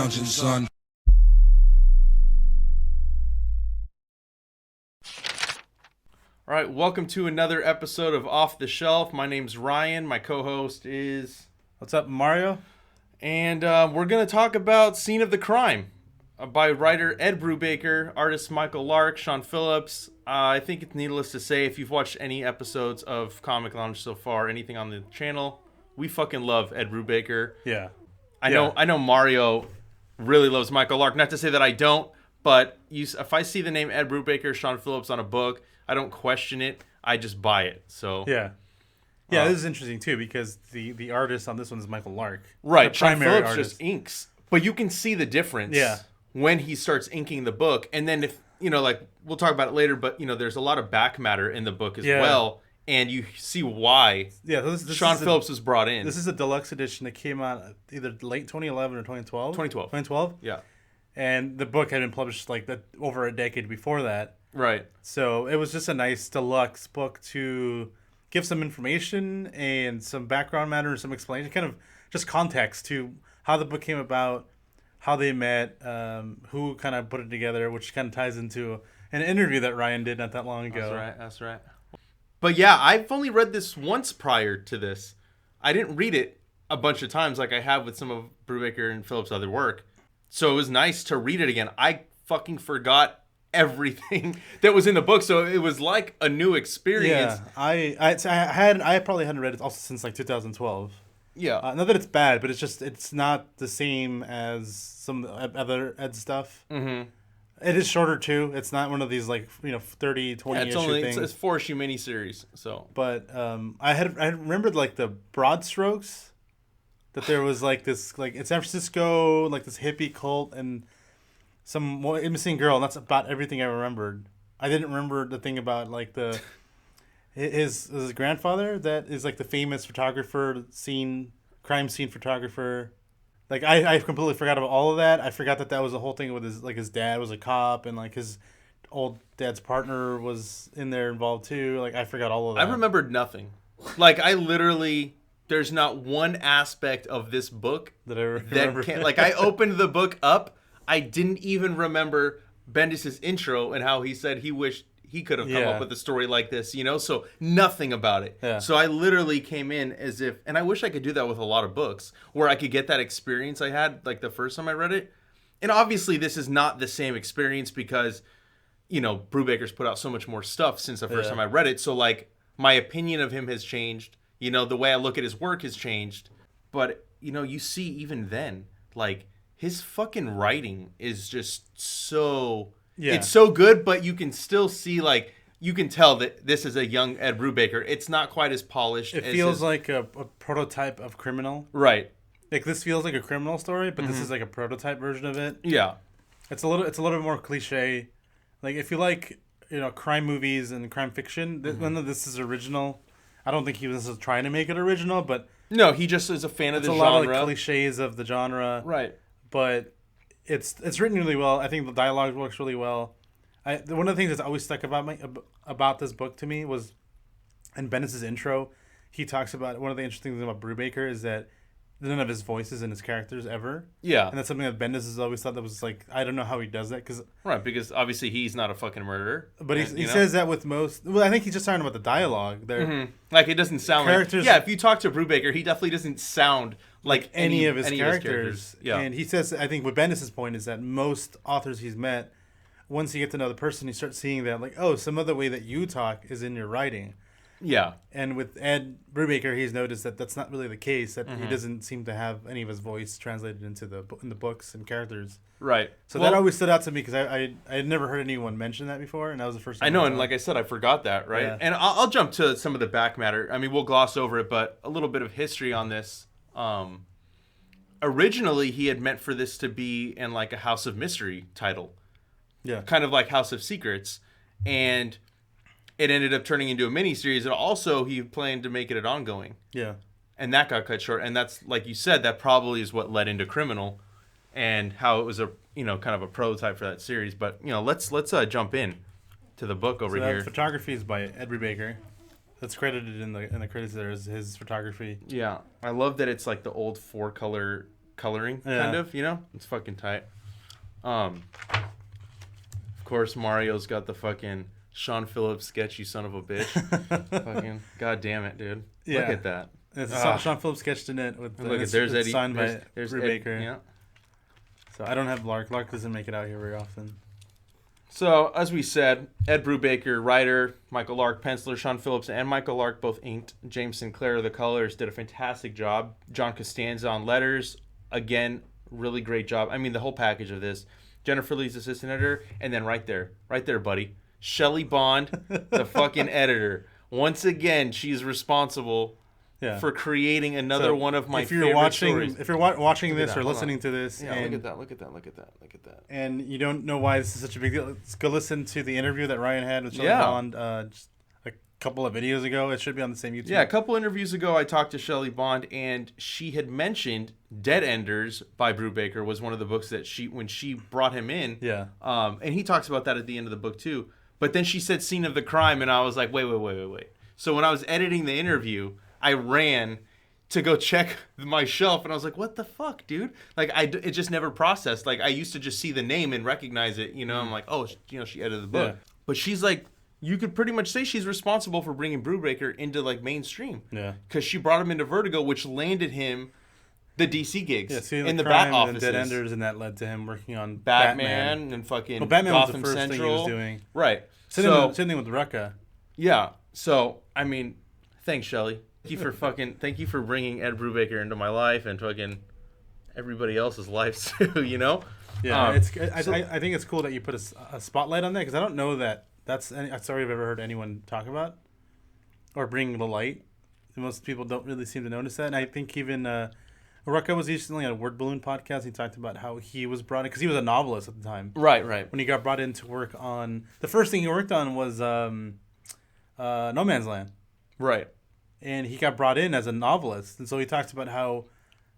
lounging, son. All right, welcome to another episode of Off the Shelf. My name's Ryan. My co-host is... What's up, Mario? And we're going to talk about Scene of the Crime by writer Ed Brubaker, artist Michael Lark, Sean Phillips. I think it's needless to say, if you've watched any episodes of Comic Lounge so far, anything on the channel, we fucking love Ed Brubaker. Yeah. I know Mario really loves Michael Lark. Not to say that I don't, but if I see the name Ed Brubaker, Sean Phillips on a book, I don't question it. I just buy it. So Yeah. Yeah, this is interesting too because the artist on this one is Michael Lark. right, The Sean primary Phillips artist. just inks, but you can see the difference. Yeah. When he starts inking the book, and then if like we'll talk about it later, but there's a lot of back matter in the book as well, and you see why. Yeah, this Sean Phillips was brought in. This is a deluxe edition that came out either late 2011 or 2012. 2012. 2012. Yeah. And the book had been published like that over a decade before that. Right. So it was just a nice deluxe book to give some information and some background matter and some explanation, kind of just context to how the book came about, how they met, who kind of put it together, which kind of ties into an interview that Ryan did not that long ago. That's right. But yeah, I've only read this once prior to this. I didn't read it a bunch of times like I have with some of Brubaker and Phillips' other work. So it was nice to read it again. I fucking forgot everything that was in the book, so it was like a new experience. Yeah, I probably hadn't read it also since like 2012. Yeah. Not that it's bad, but it's not the same as some other Ed stuff. Mm-hmm. It is shorter too. It's not one of these like 30, 20 issue things. It's 4 issue miniseries. So, but I remembered like the broad strokes that there was like this like in San Francisco like this hippie cult and some missing girl. And that's about everything I remembered. I didn't remember the thing about like his grandfather that is like the famous photographer, crime scene photographer. Like I completely forgot about all of that. I forgot that was the whole thing with his dad was a cop and like his old dad's partner was in there involved too. Like I forgot all of that. I remembered nothing. Like I literally, there's not one aspect of this book that I remember. Like I opened the book up, I didn't even remember Bendis' intro and how he said he wished he could have come up with a story like this, so nothing about it. Yeah. So I literally came in as if, and I wish I could do that with a lot of books, where I could get that experience I had like the first time I read it. And obviously this is not the same experience because, Brubaker's put out so much more stuff since the first time I read it. So like my opinion of him has changed. The way I look at his work has changed. But, you see even then, like his fucking writing is just so... Yeah. It's so good, but you can still see, like, you can tell that this is a young Ed Brubaker. It's not quite as polished. It feels like a prototype of Criminal. Right. Like, this feels like a Criminal story, but this is like a prototype version of it. Yeah. It's a little bit more cliche. Like, if you like, crime movies and crime fiction, none of this is original. I don't think he was trying to make it original, but... No, he just is a fan of the genre. It's a lot of like, cliches of the genre. Right. But... It's written really well. I think the dialogue works really well. One of the things that's always stuck about this book to me was in Bendis' intro, he talks about one of the interesting things about Brubaker is that none of his voices in his characters ever. Yeah. And that's something that Bendis has always thought that was like, I don't know how he does that. Because obviously he's not a fucking murderer. But he says that with most... Well, I think he's just talking about the dialogue there. Mm-hmm. Like it doesn't sound characters, like... Yeah, if you talk to Brubaker, he definitely doesn't sound... like any of his characters. Yeah. And he says, I think what Bendis' point is that most authors he's met, once you get to know the person, you start seeing that, like, oh, some other way that you talk is in your writing. Yeah. And with Ed Brubaker, he's noticed that that's not really the case, that he doesn't seem to have any of his voice translated into in the books and characters. Right. So that always stood out to me because I had never heard anyone mention that before, and that was the first time I know, and like I said, I forgot that, right? Yeah. And I'll jump to some of the back matter. I mean, we'll gloss over it, but a little bit of history on this. Originally, he had meant for this to be in like a House of Mystery title. Yeah. Kind of like House of Secrets. And it ended up turning into a miniseries. And also, he planned to make it an ongoing. Yeah. And that got cut short. And that's, like you said, that probably is what led into Criminal and how it was a, kind of a prototype for that series. But, let's jump in to the book over here. Photography is by Ed Brubaker. That's credited in the credits there as his photography. Yeah. I love that it's like the old 4-color coloring, kind of, you know? It's fucking tight. Of course, Mario's got the fucking Sean Phillips sketch, you son of a bitch. Fucking, god damn it, dude. Yeah. Look at that. It's a Sean Phillips sketched in it with look at there's Eddie, signed by Brubaker. Yeah. So I don't have Lark. Lark doesn't make it out here very often. So, as we said, Ed Brubaker, writer, Michael Lark, penciler, Sean Phillips, and Michael Lark both inked. James Sinclair, the colors, did a fantastic job. John Costanza on letters, again, really great job. I mean, the whole package of this. Jennifer Lee's assistant editor, and then right there, buddy, Shelley Bond, the fucking editor. Once again, she's responsible for creating another one of my favorite stories. If you're watching this or listening to this, and look at that. And you don't know why this is such a big deal, let's go listen to the interview that Ryan had with Shelley Bond just a couple of videos ago. It should be on the same YouTube. Yeah, a couple interviews ago, I talked to Shelley Bond, and she had mentioned Dead Enders by Brubaker was one of the books that when she brought him in. Yeah. And he talks about that at the end of the book too. But then she said Scene of the Crime, and I was like, wait. So when I was editing the interview, I ran to go check my shelf, and I was like, what the fuck, dude? Like, it just never processed. Like, I used to just see the name and recognize it, you know? I'm like, oh, you know, she edited the book. Yeah. But she's like, you could pretty much say she's responsible for bringing Brubaker into, like, mainstream. Yeah. Because she brought him into Vertigo, which landed him the DC gigs in the Bat offices. Dead Enders, and that led to him working on Batman and fucking Batman Gotham was the first Central. thing he was doing. Right. Same thing with Rucka. Yeah. So, I mean, thanks, Shelley. Thank you for bringing Ed Brubaker into my life and fucking everybody else's lives too, you know? Yeah, I think it's cool that you put a spotlight on that, because I don't know that that's a story I've ever heard anyone talk about or bring to light. Most people don't really seem to notice that. And I think even Rucka was recently on a Word Balloon podcast. He talked about how he was brought in, because he was a novelist at the time. Right. When he got brought in to work on, the first thing he worked on was No Man's Land. Right. And he got brought in as a novelist, and so he talks about how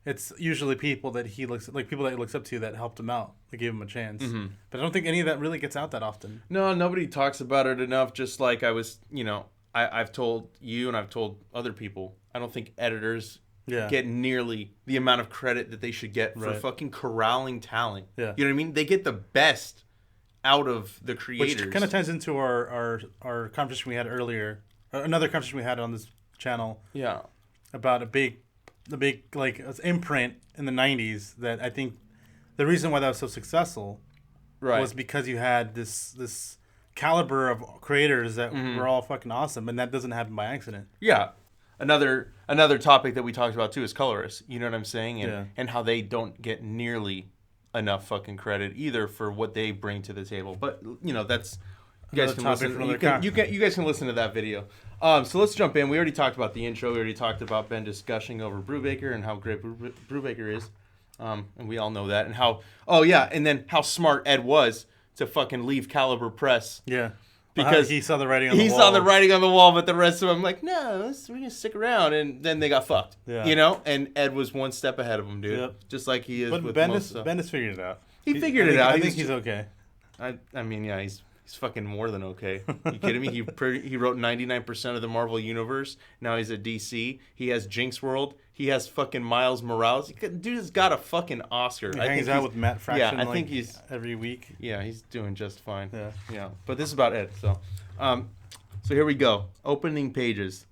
it's usually people that he looks up to that helped him out, that gave him a chance. Mm-hmm. But I don't think any of that really gets out that often. No, nobody talks about it enough. Just like I was, you know, I've told you and I've told other people, I don't think editors get nearly the amount of credit that they should get for fucking corralling talent. Yeah. You know what I mean? They get the best out of the creators. Which kind of ties into our conversation we had earlier, another conversation we had on this channel. Yeah. About the big like imprint in the 90s, that I think the reason why that was so successful was because you had this caliber of creators that were all fucking awesome, and that doesn't happen by accident. Yeah. Another topic that we talked about too is colorists. You know what I'm saying? And how they don't get nearly enough fucking credit either for what they bring to the table. But you know, that's you guys can listen. You guys can listen to that video. So let's jump in. We already talked about the intro. We already talked about Ben discussing over Brubaker and how great Brubaker is, and we all know that. And and then how smart Ed was to fucking leave Caliber Press. Yeah. Because he saw the writing on the wall. He saw the writing on the wall, but the rest of them like, no, we're gonna stick around, and then they got fucked. Yeah. You know, and Ed was one step ahead of him, dude. Yep. Just like he is. But with Bendis figured it out. He figured it out. I think he's okay. I mean, yeah, he's fucking more than okay. You kidding me? He wrote 99% of the Marvel universe. Now he's at DC. He has Jinx World. He has fucking Miles Morales. Dude has got a fucking Oscar. He hangs out with Matt Fraction. Yeah, I think he's every week. Yeah, he's doing just fine. Yeah. But this is about Ed. So here we go. Opening pages.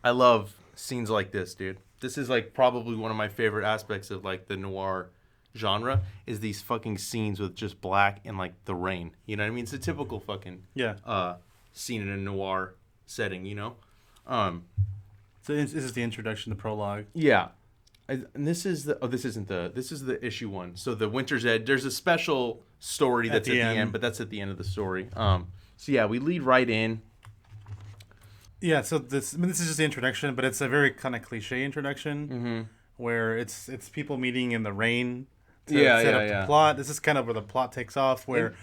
I love scenes like this, dude. This is like probably one of my favorite aspects of like the noir genre, is these fucking scenes with just black and like the rain. You know what I mean? It's a typical fucking scene in a noir setting, you know? So this is the introduction, the prologue. Yeah. And this is this is the issue 1. So the Winter's Edge, there's a special story that's at the end, but that's at the end of the story. So yeah, we lead right in. Yeah, so this is just the introduction, but it's a very kind of cliche introduction where it's people meeting in the rain to set up the plot. This is kind of where the plot takes off, where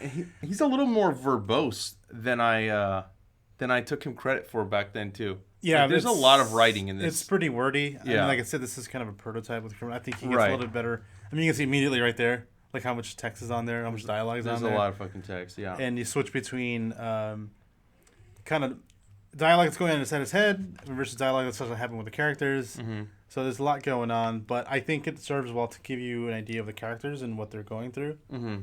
he's a little more verbose than I took him credit for back then too. Yeah, like, there's a lot of writing in this. It's pretty wordy. Yeah, I mean, like I said, this is kind of a prototype with Criminal. I think he gets a little bit better. I mean, you can see immediately right there, like how much text is on there, how much dialogue is on there. There's a lot of fucking text, yeah. And you switch between kind of dialogue that's going on inside his head versus dialogue that's actually happening with the characters. Mm-hmm. So there's a lot going on, but I think it serves well to give you an idea of the characters and what they're going through. Mm-hmm.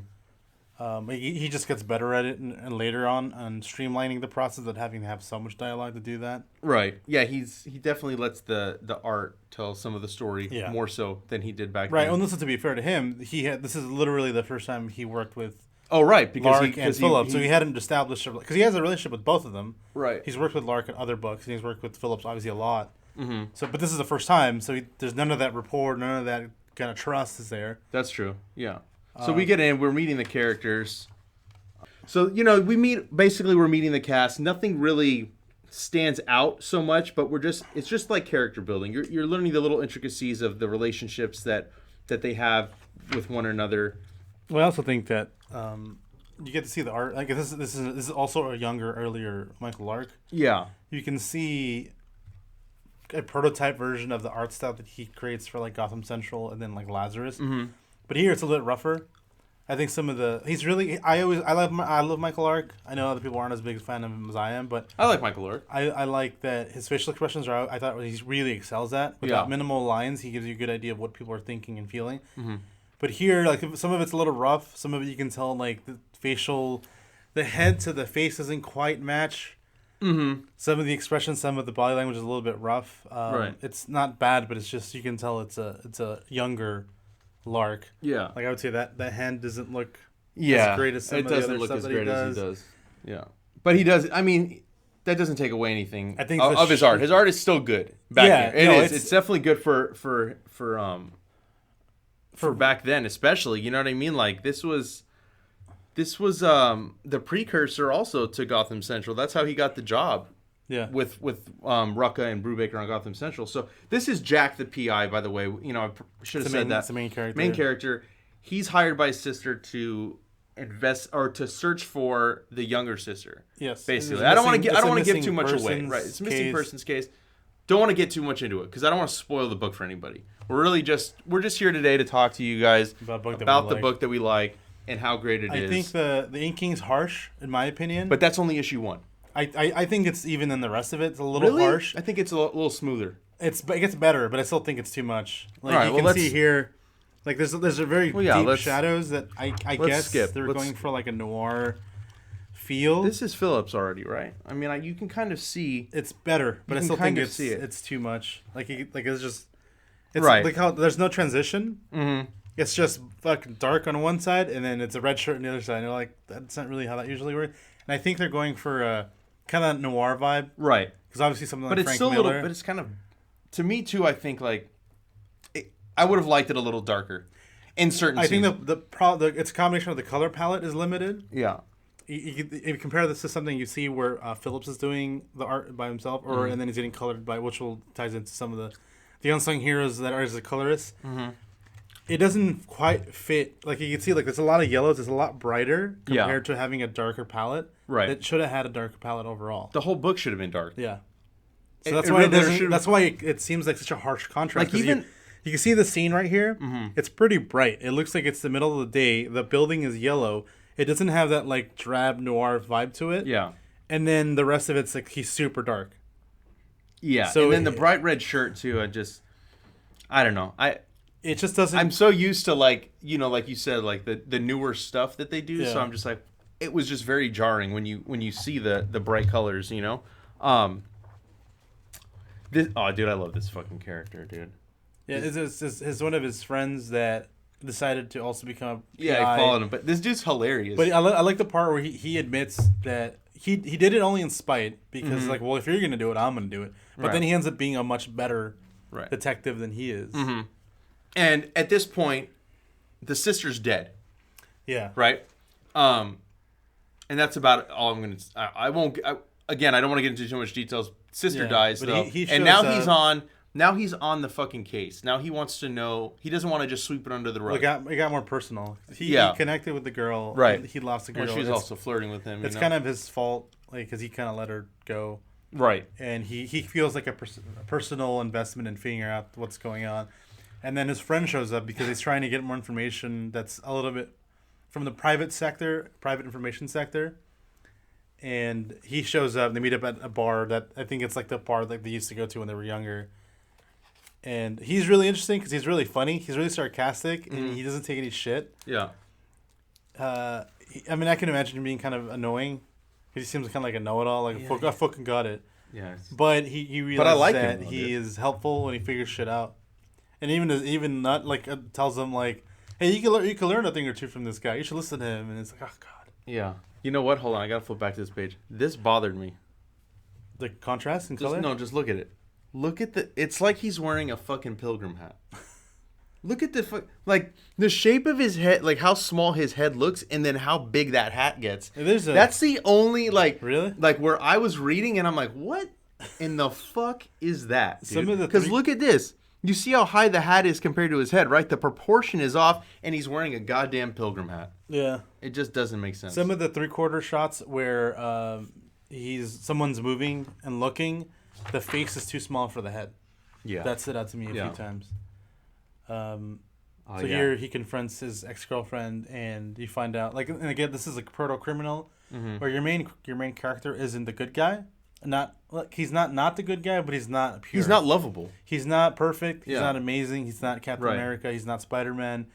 He just gets better at it and later on streamlining the process of having to have so much dialogue to do that. Right. Yeah, he definitely lets the art tell some of the story more so than he did back then. Right. And listen, to be fair to him, this is literally the first time he worked with because Lark and Phillips, so he hadn't established because he has a relationship with both of them. Right. He's worked with Lark in other books, and he's worked with Phillips obviously a lot. Mm-hmm. So, but this is the first time, so there's none of that rapport, none of that kind of trust is there. That's true. Yeah. So we get in, we're meeting the characters. So we're meeting the cast. Nothing really stands out so much, but it's just like character building. You're learning the little intricacies of the relationships that they have with one another. Well, I also think that you get to see the art. Like this is also a younger, earlier Michael Lark. Yeah, you can see a prototype version of the art style that he creates for like Gotham Central and then like Lazarus. Mm-hmm. But here it's a little rougher. I think some of the I love Michael Lark. I know other people aren't as big a fan of him as I am, but I like Michael Lark. I like that his facial expressions are. I thought he really excels at without minimal lines. He gives you a good idea of what people are thinking and feeling. Mm-hmm. But here, like some of it's a little rough. Some of it you can tell like the head to the face doesn't quite match. Mm-hmm. Some of the expressions, some of the body language is a little bit rough. Right. It's not bad, but it's just you can tell it's a younger Lark. Yeah. Like I would say that hand doesn't look as great as some of the other stuff that he does. As he does. Yeah. But he does. I mean, that doesn't take away anything I think of his art. His art is still good back here. It's definitely good for back then, especially. You know what I mean? Like this was the precursor also to Gotham Central. That's how he got the job. Yeah. With Rucka and Brubaker on Gotham Central. So this is Jack the PI, by the way. I should have said that. It's the main character. Main character. He's hired by his sister to invest or to search for the younger sister. Yes. Basically, I don't want to give too much away. Right. It's a missing persons case. Don't want to get too much into it because I don't want to spoil the book for anybody. We're just here today to talk to you guys about the book that we like and how great it is. I think the inking's harsh, in my opinion. But that's only issue 1. I think it's even in the rest of it. It's a little harsh. I think it's a little smoother. It gets better, but I still think it's too much. Like all right, you can see here, like there's a very deep shadows that I guess they're going for like a noir feel. This is Phillips already, right? I mean, you can kind of see it's better, but I still think it's too much. It's right. Like how there's no transition. Mm-hmm. It's just fucking dark on one side, and then it's a red shirt on the other side. And you're like, that's not really how that usually works. And I think they're going for a kind of noir vibe, right? Because obviously something like Frank Miller. But it's still but it's kind of, to me too. I think I would have liked it a little darker in certain. Think it's a combination of the color palette is limited. Yeah. If you compare this to something you see where Phillips is doing the art by himself, and then he's getting colored by, which ties into some of the unsung heroes that are as a colorist. Mm-hmm. It doesn't quite fit. Like you can see, like there's a lot of yellows. It's a lot brighter compared to having a darker palette. Right. It should have had a darker palette overall. The whole book should have been dark. Yeah. So that's why That's why it seems like such a harsh contrast. Like you can see the scene right here. Mm-hmm. It's pretty bright. It looks like it's the middle of the day. The building is yellow. It doesn't have that like drab noir vibe to it. Yeah. And then the rest of it's like he's super dark. Yeah. So and then the bright red shirt too. I don't know. It just doesn't. I'm so used to like you said, like the newer stuff that they do. Yeah. So I'm just like, it was just very jarring when you see the bright colors. Dude, I love this fucking character, dude. Yeah, it's one of his friends that decided to also become a PI. Yeah, I followed him, but this dude's hilarious. But I like the part where he admits that he did it only in spite because like, well, if you're gonna do it, I'm gonna do it. But then he ends up being a much better detective than he is. Mm-hmm. And at this point, the sister's dead. Yeah. Right? And that's about all I'm going to... I won't... Again, I don't want to get into too much details. Sister dies, though. And now he's on the fucking case. Now he wants to know... He doesn't want to just sweep it under the rug. It got more personal. He connected with the girl. Right. He lost the girl. Well, she's also flirting with him. It's kind of his fault, because he kind of let her go. Right. And he feels like a personal investment in figuring out what's going on. And then his friend shows up because he's trying to get more information that's a little bit from the private information sector. and he shows up. And they meet up at a bar that I think it's like the bar that they used to go to when they were younger. And he's really interesting because he's really funny. He's really sarcastic, and he doesn't take any shit. Yeah. I mean, I can imagine him being kind of annoying. He seems kind of like a know-it-all, like I fucking got it. Yeah. But he realizes like that him, though, he is helpful when he figures shit out, and even not like tells them like, hey, you can learn a thing or two from this guy. You should listen to him. And it's like, oh god. Yeah. You know what? Hold on, I gotta flip back to this page. This bothered me. The contrast in color. No, just look at it. Look at the. It's like he's wearing a fucking pilgrim hat. Look at like the shape of his head, like how small his head looks, and then how big that hat gets. That's the only really like where I was reading, and I'm like, what in the fuck is that? Because look at this. You see how high the hat is compared to his head, right? The proportion is off, and he's wearing a goddamn pilgrim hat. Yeah, it just doesn't make sense. Some of the 3/4 shots where someone's moving and looking, the face is too small for the head. Yeah, that stood out to me a few times. Here he confronts his ex-girlfriend, and you find out and again, this is a proto-criminal, where your main character isn't the good guy. He's not the good guy, but he's not pure. He's not lovable. He's not perfect. He's not amazing. He's not Captain America. He's not Spider-Man.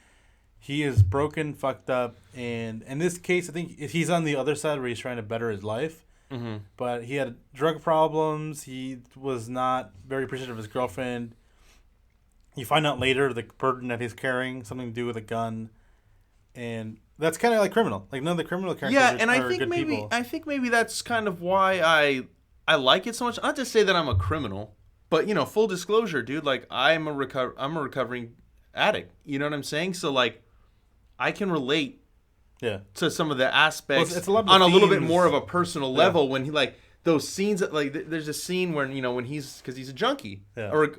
He is broken, fucked up, and in this case, I think he's on the other side where he's trying to better his life. Mm-hmm. But he had drug problems. He was not very appreciative of his girlfriend. You find out later the burden that he's carrying, something to do with a gun, and that's kind of like criminal. Like none of the criminal characters are good people. I think maybe that's kind of why I like it so much. Not to say that I'm a criminal, but full disclosure, dude. Like I'm a recovering addict. You know what I'm saying? So like, I can relate. Yeah. To some of the aspects it's a lot of on a little bit more of a personal level when he like. Those scenes, like there's a scene where when because he's a junkie, or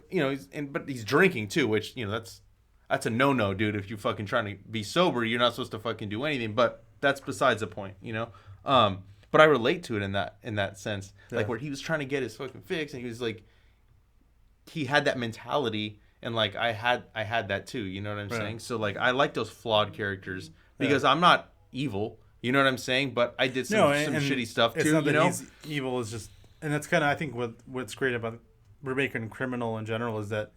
but he's drinking too, which that's a no, dude. If you're fucking trying to be sober, you're not supposed to fucking do anything. But that's besides the point, But I relate to it in that sense, like where he was trying to get his fucking fix, and he was like, he had that mentality, and like I had that too. You know what I'm saying? So like I like those flawed characters because I'm not evil. You know what I'm saying? But I did some shitty stuff too. It's not that he's evil. Is just, and that's kind of I think what's great about Brubaker and criminal in general is that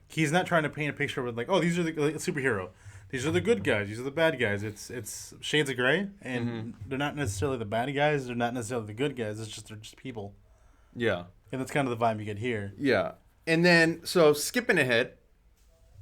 he's not trying to paint a picture with like, oh, these are the superhero, these are the good guys, these are the bad guys. It's shades of gray, and they're not necessarily the bad guys. They're not necessarily the good guys. They're just people. Yeah, and that's kind of the vibe you get here. Yeah, and then so skipping ahead,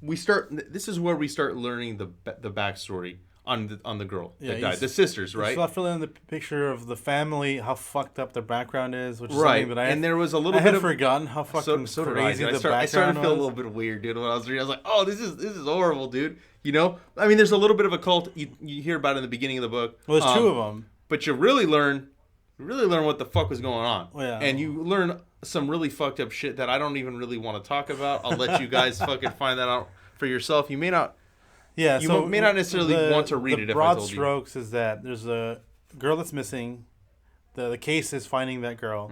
This is where we start learning the backstory on the girl that died. The sisters, right? So I fill in the picture of the family, how fucked up their background is, which is right. something that and there was a little I bit had forgotten how fucking crazy the background I started to feel a little bit weird, dude. When I was reading, I was like, "Oh, this is horrible, dude." I mean, there's a little bit of a cult you hear about in the beginning of the book. Well, there's two of them, but you really learn what the fuck was going on, and you learn some really fucked up shit that I don't even really want to talk about. I'll let you guys fucking find that out for yourself. You may not. Yeah, you may not necessarily want to read it. The broad strokes is that there's a girl that's missing. The case is finding that girl,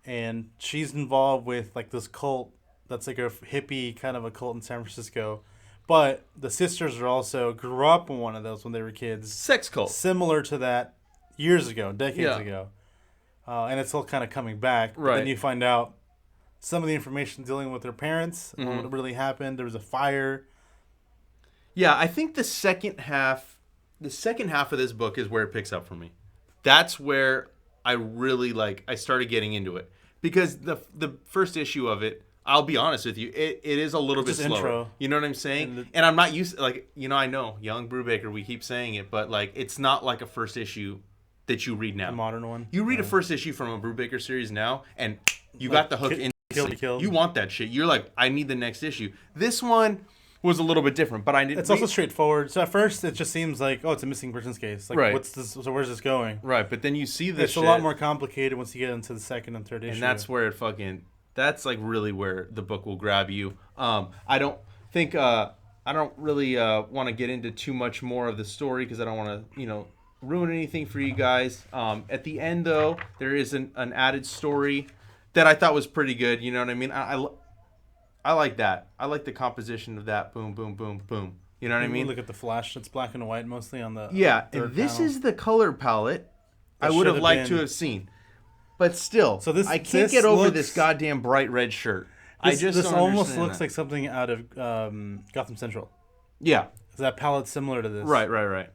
and she's involved with like this cult that's like a hippie kind of a cult in San Francisco. But the sisters are also grew up in one of those when they were kids. Sex cult, similar to that years ago, decades ago, and it's all kind of coming back. Right. But then you find out some of the information dealing with their parents, what really happened. There was a fire. Yeah, I think the second half of this book is where it picks up for me. That's where I really I started getting into it. Because the first issue of it, I'll be honest with you, it is a little bit slower. Intro. You know what I'm saying? And I'm not used to, I know, young Brubaker, we keep saying it, but it's not like a first issue that you read now. The modern one. You read a first issue from a Brubaker series now, and you got the hook in. You want that shit. You're like, I need the next issue. This one was a little bit different, but it's also straightforward. So at first, it just seems like, oh, it's a missing persons case. Like, what's this? So where's this going? Right, but then you see this. It's a lot more complicated once you get into the second and third issue. And that's where that's really where the book will grab you. I don't think I don't really want to get into too much more of the story because I don't want to ruin anything for you guys. At the end though, there is an added story that I thought was pretty good. You know what I mean? I like that. I like the composition of that. Boom, boom, boom, boom. You know what I mean? Look at the flash. It's black and white mostly on the and this is the color palette I would have liked to have seen. But still, so this, I can't get over this goddamn bright red shirt. This almost looks like something out of Gotham Central. Yeah. That palette's similar to this. Right.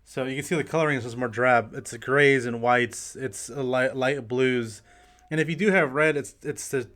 So you can see the coloring is just more drab. It's grays and whites. It's a light blues. And if you do have red, it's to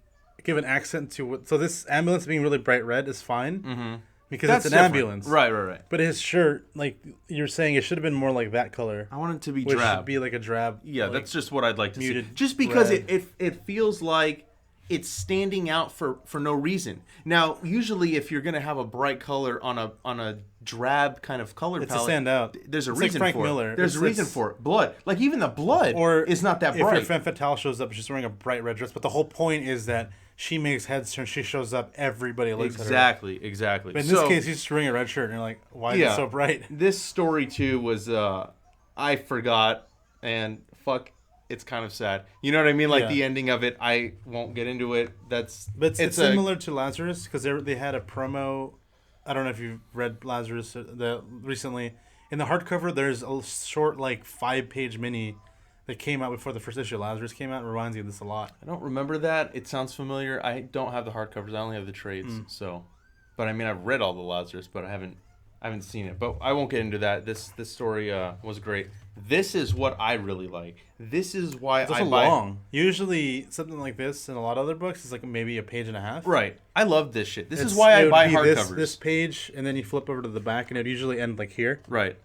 give an accent to what. So this ambulance being really bright red is fine. Mm-hmm. Because it's an ambulance. Right. But his shirt, like you're saying, it should have been more like that color. I want it to be drab. drab. It should be like a drab. Yeah, like, that's just what I'd like to see. Just because because it feels like it's standing out for no reason. Now, usually if you're going to have a bright color on a drab kind of color palette, stand out. There's a it's reason like Frank for Miller. it. There's a reason for it. Blood. Like even the blood is not that bright. If your femme fatale shows up, she's wearing a bright red dress. But the whole point is that she makes heads turn. She shows up. Everybody looks at her. Exactly. But in this case, he's just wearing a red shirt, and you're like, why is it so bright? This story too was I forgot, and fuck, it's kind of sad. You know what I mean? Like the ending of it, I won't get into it. It's similar to Lazarus because they had a promo. I don't know if you've read Lazarus recently. In the hardcover, there's a short, like 5-page mini that came out before the first issue of Lazarus came out. It reminds me of this a lot. I don't remember that. It sounds familiar. I don't have the hardcovers. I only have the trades. So, but I mean, I've read all the Lazarus, but I haven't seen it. But I won't get into that. This story was great. This is what I really like. This is why it's also long. Usually, something like this in a lot of other books is like maybe a page and a half. Right. I love this shit. This is why I buy hardcovers. This page, and then you flip over to the back, and it would usually end like here. Right.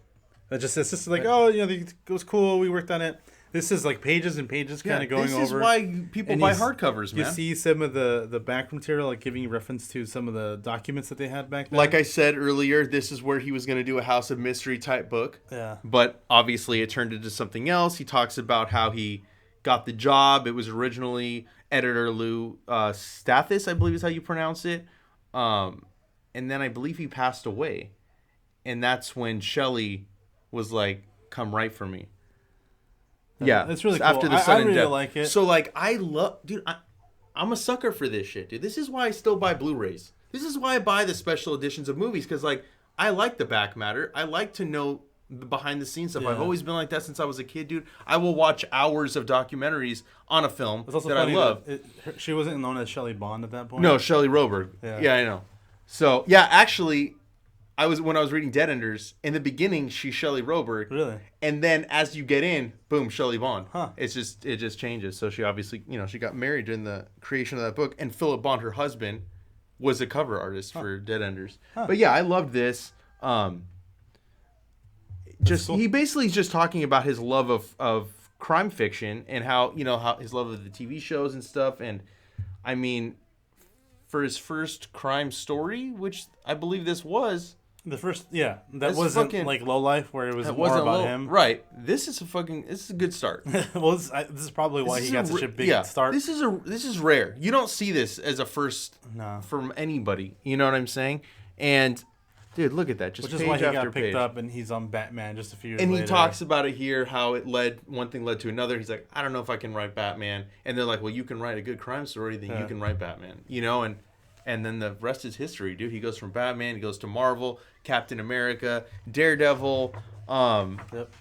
It's just like, oh, it was cool. We worked on it. This is like pages and pages kind of going over. This is why people buy hardcovers, man. You see some of the back material, like giving you reference to some of the documents that they had back then. Like I said earlier, this is where he was going to do a House of Mystery type book. Yeah. But obviously it turned into something else. He talks about how he got the job. It was originally editor Lou Stathis, I believe is how you pronounce it. And then I believe he passed away. And that's when Shelley was like, come write for me. Yeah, it's really cool. After the sudden I really death. like it. So like I'm a sucker for this shit, dude. This is why I still buy Blu-rays. This is why I buy the special editions of movies, because like I like the back matter. I like to know the behind the scenes stuff. Yeah. I've always been like that since I was a kid, dude. I will watch hours of documentaries on a film that I love. She wasn't known as Shelley Bond at that point. No, Shelley Roberg. Yeah, I know. So yeah, actually, when I was reading Dead Enders, in the beginning, she's Shelley Roberg. Really? And then as you get in, boom, Shelley Bond. Huh. It just changes. So she obviously, she got married in the creation of that book. And Philip Bond, her husband, was a cover artist for Dead Enders. Huh. But yeah, I loved this. Cool. He basically is just talking about his love of crime fiction and how his love of the TV shows and stuff. And I mean, for his first crime story, which I believe this was. The first, that wasn't like Low Life where it was more about him. Right. This is a good start. Well, this is probably why he got such a big start. This is rare. You don't see this as a first from anybody. You know what I'm saying? And dude, look at that. Just which is why he got picked up and he's on Batman just a few years later. And he talks about it here, how one thing led to another. He's like, I don't know if I can write Batman. And they're like, well, you can write a good crime story, then you can write Batman. And then the rest is history, dude. He goes from Batman, he goes to Marvel, Captain America, Daredevil. Yep.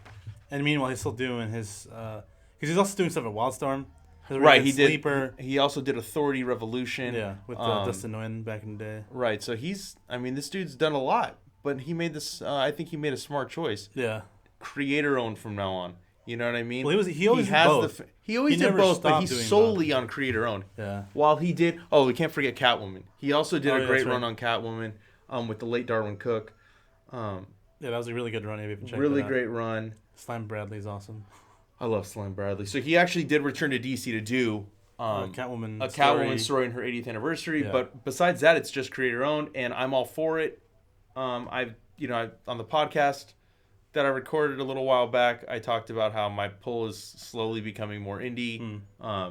And meanwhile, he's still doing his... Because he's also doing stuff at Wildstorm. Right, he Sleeper. He also did Authority Revolution. Yeah, with Dustin Nguyen back in the day. Right, so this dude's done a lot. But he made this... I think he made a smart choice. Yeah. Creator-owned from now on. You know what I mean? Well, he always did both. He always did both, but he's solely on creator-owned. Yeah. While he did... Oh, we can't forget Catwoman. He also did a great run on Catwoman with the late Darwyn Cooke. Yeah, that was a really good run. Really great run. Slime Bradley's awesome. I love Slime Bradley. So he actually did return to DC to do a Catwoman story in her 80th anniversary. Yeah. But besides that, it's just creator-owned, and I'm all for it. On the podcast that I recorded a little while back, I talked about how my pull is slowly becoming more indie. I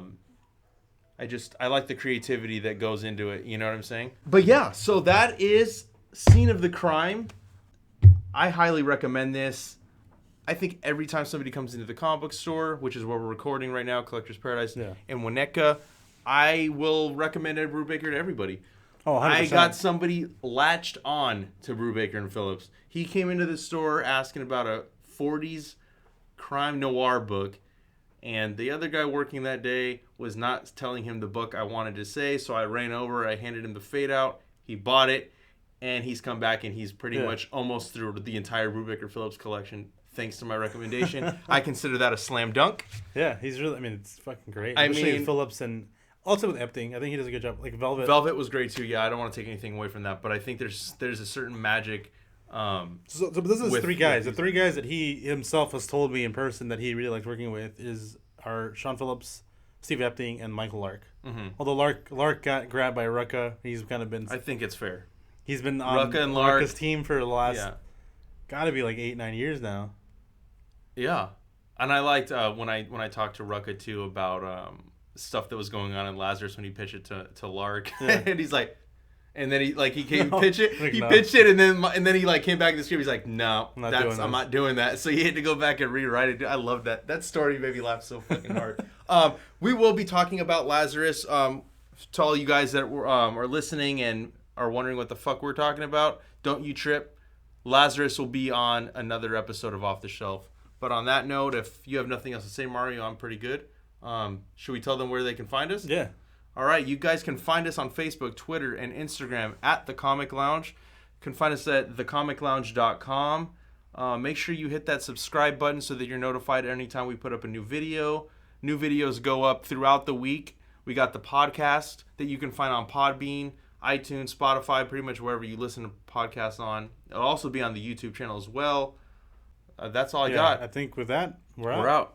like the creativity that goes into it. You know what I'm saying? But yeah, so that is Scene of the Crime. I highly recommend this. I think every time somebody comes into the comic book store, which is where we're recording right now, Collector's Paradise in Winnetka, I will recommend Ed Brubaker to everybody. Oh, 100%. I got somebody latched on to Brubaker and Phillips. He came into the store asking about a 40s crime noir book. And the other guy working that day was not telling him the book I wanted to say, so I ran over, I handed him the Fade Out, he bought it, and he's come back and he's pretty much almost through the entire Brubaker Phillips collection, thanks to my recommendation. I consider that a slam dunk. Yeah, he's really, I mean, it's fucking great. I Especially mean, Phillips and also with Epting, I think he does a good job. Like Velvet. Velvet was great too, yeah, I don't want to take anything away from that, but I think there's a certain magic. So this is three guys. The three guys that he himself has told me in person that he really likes working with are Sean Phillips, Steve Epting, and Michael Lark. Mm-hmm. Although Lark got grabbed by Rucka, he's kind of been. I think it's fair. He's been on Rucka and Lark, Rucka's team for the last, gotta be like 8-9 years now. Yeah, and I liked when I talked to Rucka too about stuff that was going on in Lazarus when he pitched it to Lark, and he's like. And then he came pitch it. He pitched it, and then he came back in the script. He's like, "No, I'm not doing that." So he had to go back and rewrite it. I love that. That story made me laugh so fucking hard. We will be talking about Lazarus. To all you guys that are listening and are wondering what the fuck we're talking about, don't you trip. Lazarus will be on another episode of Off the Shelf. But on that note, if you have nothing else to say, Mario, I'm pretty good. Should we tell them where they can find us? Yeah. All right, you guys can find us on Facebook, Twitter, and Instagram at The Comic Lounge. You can find us at thecomiclounge.com. Make sure you hit that subscribe button so that you're notified anytime we put up a new video. New videos go up throughout the week. We got the podcast that you can find on Podbean, iTunes, Spotify, pretty much wherever you listen to podcasts on. It'll also be on the YouTube channel as well. That's all I got. I think with that, we're out. We're out.